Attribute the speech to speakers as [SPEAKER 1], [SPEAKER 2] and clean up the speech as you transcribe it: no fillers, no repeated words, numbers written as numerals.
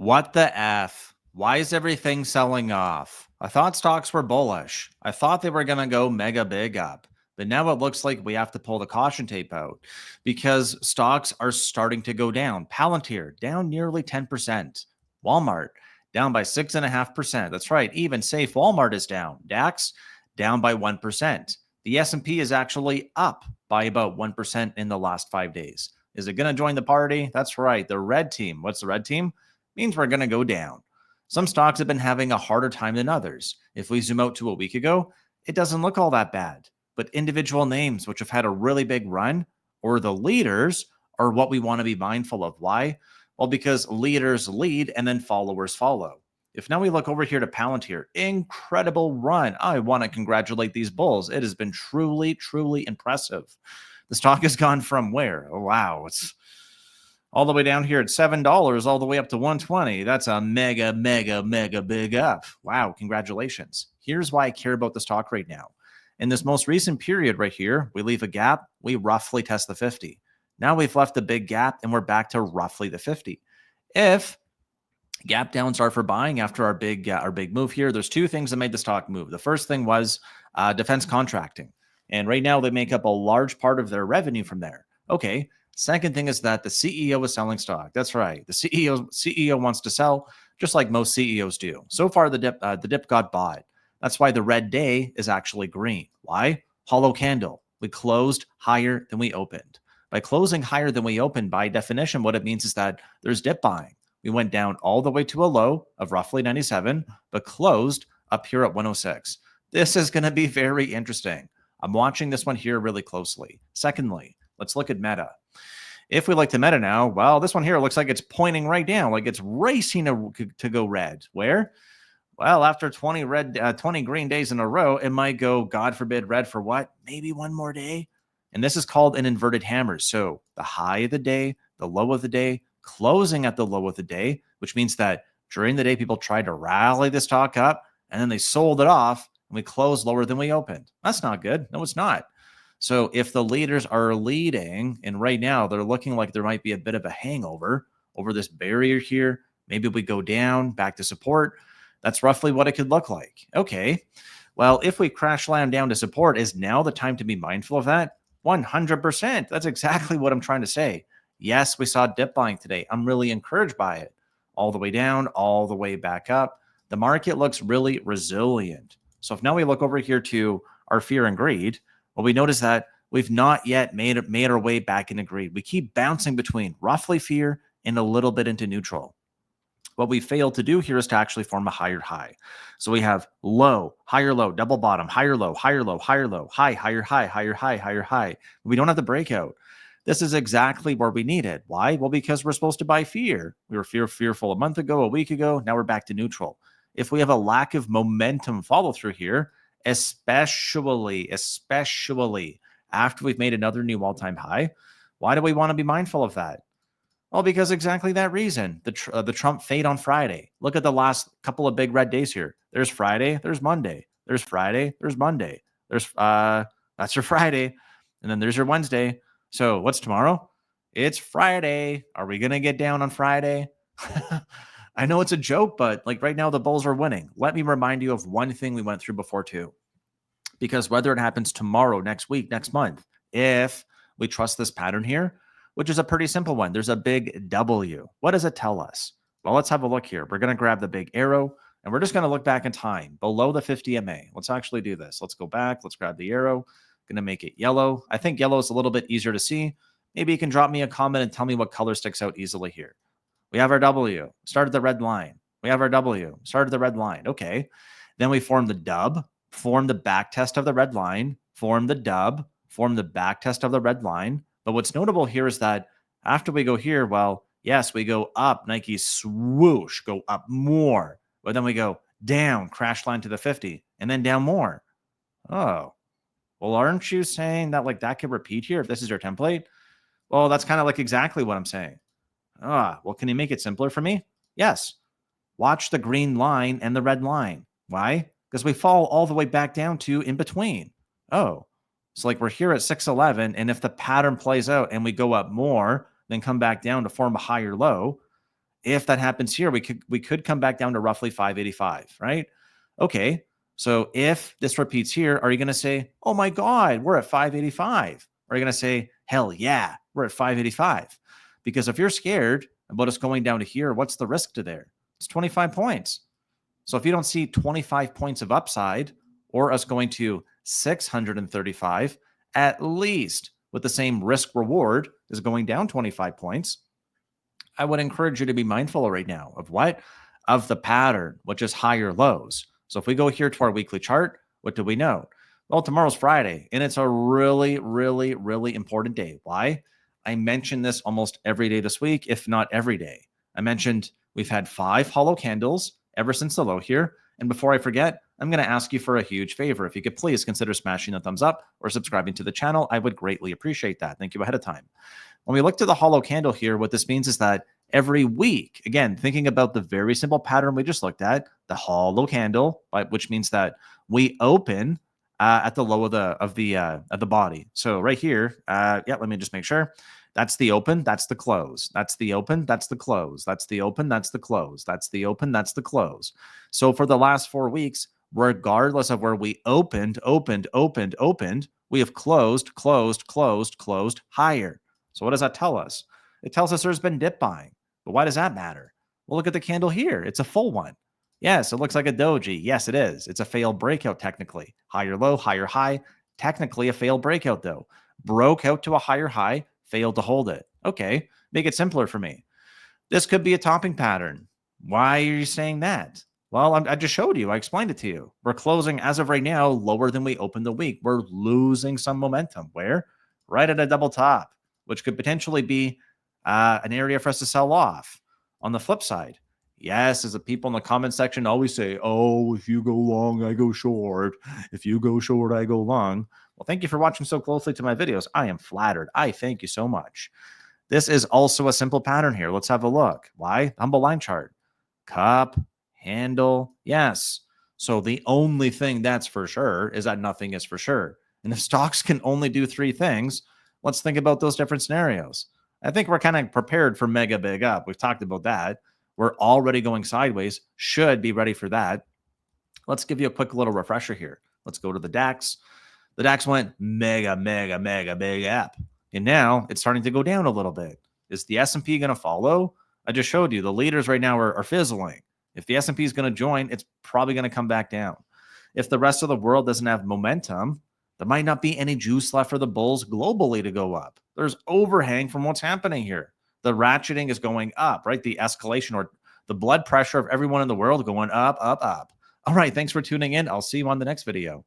[SPEAKER 1] What the F? Why is everything selling off? I thought stocks were bullish. I thought they were going to go mega big up. But now it looks like we have to pull the caution tape out because stocks are starting to go down. Palantir down nearly 10%. Walmart down by 6.5%. That's right. Even safe Walmart is down. DAX down by 1%. The S&P is actually up by about 1% in the last 5 days. Is it going to join the party? That's right. The red team. What's the red team? Means we're going to go down. Some stocks have been having a harder time than others. If we zoom out to a week ago, it doesn't look all that bad. But individual names which have had a really big run or the leaders are what we want to be mindful of. Why? Well, because leaders lead and then followers follow. If now we look over here to Palantir, incredible run. I want to congratulate these bulls. It has been truly, truly impressive. The stock has gone from where? Oh, wow. It's all the way down here at $7, all the way up to 120. That's a mega, mega, mega big up. Wow, congratulations. Here's why I care about the stock right now. In this most recent period right here, we leave a gap, we roughly test the 50. Now we've left a big gap and we're back to roughly the 50. If gap downs are for buying after our big move here, there's two things that made the stock move. The first thing was defense contracting. And right now they make up a large part of their revenue from there. Okay. Second thing is that the CEO is selling stock. That's right. The CEO wants to sell, just like most CEOs do. So far, the dip got bought. That's why the red day is actually green. Why? Hollow candle. We closed higher than we opened. By closing higher than we opened, by definition, what it means is that there's dip buying. We went down all the way to a low of roughly 97, but closed up here at 106. This is going to be very interesting. I'm watching this one here really closely. Secondly, let's look at Meta. If we like the Meta now, well, this one here looks like it's pointing right down, like it's racing to go red. Where? Well, after 20 green days in a row, it might go, God forbid, red for what? Maybe one more day. And this is called an inverted hammer. So the high of the day, the low of the day, closing at the low of the day, which means that during the day, people tried to rally the stock up and then they sold it off and we closed lower than we opened. That's not good. No, it's not. So if the leaders are leading, and right now they're looking like there might be a bit of a hangover over this barrier here, maybe we go down back to support. That's roughly what it could look like. Okay, well, if we crash land down to support, is now the time to be mindful of that? 100%. That's exactly what I'm trying to say. Yes, we saw dip buying today. I'm really encouraged by it. All the way down, all the way back up. The market looks really resilient. So if now we look over here to our fear and greed, well, we notice that we've not yet made our way back into greed. We keep bouncing between roughly fear and a little bit into neutral. What we failed to do here is to actually form a higher high. So we have low, higher low, double bottom, higher low, higher low, higher low, high, higher high, higher high, higher high. We don't have the breakout. This is exactly where we need it. Why? Well, because we're supposed to buy fear. We were fearful a month ago, a week ago. Now we're back to neutral. If we have a lack of momentum follow through here, especially after we've made another new all-time high, why do we want to be mindful of that? Well, because exactly that reason. The Trump fade on Friday. Look at the last couple of big red days here. There's Friday, there's Monday, there's Friday, there's Monday. That's your Friday, and then there's your Wednesday. So what's tomorrow? It's Friday. Are we gonna get down on Friday? I know it's a joke, but like right now the Bulls are winning. Let me remind you of one thing we went through before too. Because whether it happens tomorrow, next week, next month, if we trust this pattern here, which is a pretty simple one, there's a big W. What does it tell us? Well, let's have a look here. We're going to grab the big arrow and we're just going to look back in time below the 50 MA. Let's actually do this. Let's go back. Let's grab the arrow. Going to make it yellow. I think yellow is a little bit easier to see. Maybe you can drop me a comment and tell me what color sticks out easily here. We have our W, started the red line. We have our W, started the red line. Okay. Then we form the dub, form the back test of the red line, form the dub, form the back test of the red line. But what's notable here is that after we go here, well, yes, we go up, Nike swoosh, go up more. But then we go down, crash line to the 50, and then down more. Oh, well, aren't you saying that like that could repeat here if this is your template? Well, that's kind of like exactly what I'm saying. Well, can you make it simpler for me? Yes. Watch the green line and the red line. Why? Because we fall all the way back down to in between. Oh, so like we're here at 611, and if the pattern plays out and we go up more, then come back down to form a higher low, If that happens here, we could come back down to roughly 585, right? Okay. So if this repeats here, are you going to say, oh my God, we're at 585? Or are you going to say, hell yeah, we're at 585? Because if you're scared about us going down to here, what's the risk to there? It's 25 points. So if you don't see 25 points of upside or us going to 635, at least with the same risk reward as going down 25 points, I would encourage you to be mindful right now of what? Of the pattern, which is higher lows. So if we go here to our weekly chart, what do we know? Well, tomorrow's Friday, and it's a really, really, really important day. Why? I mentioned this almost every day this week, if not every day. I mentioned we've had 5 hollow candles ever since the low here. And before I forget, I'm going to ask you for a huge favor. If you could please consider smashing the thumbs up or subscribing to the channel, I would greatly appreciate that. Thank you ahead of time. When we look to the hollow candle here, what this means is that every week, again, thinking about the very simple pattern we just looked at, the hollow candle, right, which means that we open at the low of the body. So right here, yeah, let me just make sure. That's the open, that's the close. That's the open, that's the close. That's the open, that's the close. That's the open, that's the close. So for the last 4 weeks, regardless of where we opened, we have closed higher. So what does that tell us? It tells us there's been dip buying. But why does that matter? Well, look at the candle here. It's a full one. Yes, it looks like a doji. Yes, it is. It's a failed breakout technically. Higher low, higher high. Technically a failed breakout though. Broke out to a higher high, failed to hold it. Okay, make it simpler for me. This could be a topping pattern. Why are you saying that? Well, I just showed you. I explained it to you. We're closing as of right now lower than we opened the week. We're losing some momentum. Where? Right at a double top, which could potentially be an area for us to sell off. On the flip side, yes, as the people in the comment section always say, oh, if you go long, I go short. If you go short, I go long. Well, thank you for watching so closely to my videos. I am flattered. I thank you so much. This is also a simple pattern here. Let's have a look. Why? Humble line chart. Cup, handle, yes. So the only thing that's for sure is that nothing is for sure. And if stocks can only do 3 things, let's think about those different scenarios. I think we're kind of prepared for mega big up. We've talked about that. We're already going sideways. Should be ready for that. Let's give you a quick little refresher here. Let's go to the DAX. The DAX went mega big up. And now it's starting to go down a little bit. Is the S&P going to follow? I just showed you the leaders right now are fizzling. If the S&P is going to join, it's probably going to come back down. If the rest of the world doesn't have momentum, there might not be any juice left for the bulls globally to go up. There's overhang from what's happening here. The ratcheting is going up, right? The escalation or the blood pressure of everyone in the world going up. All right, thanks for tuning in. I'll see you on the next video.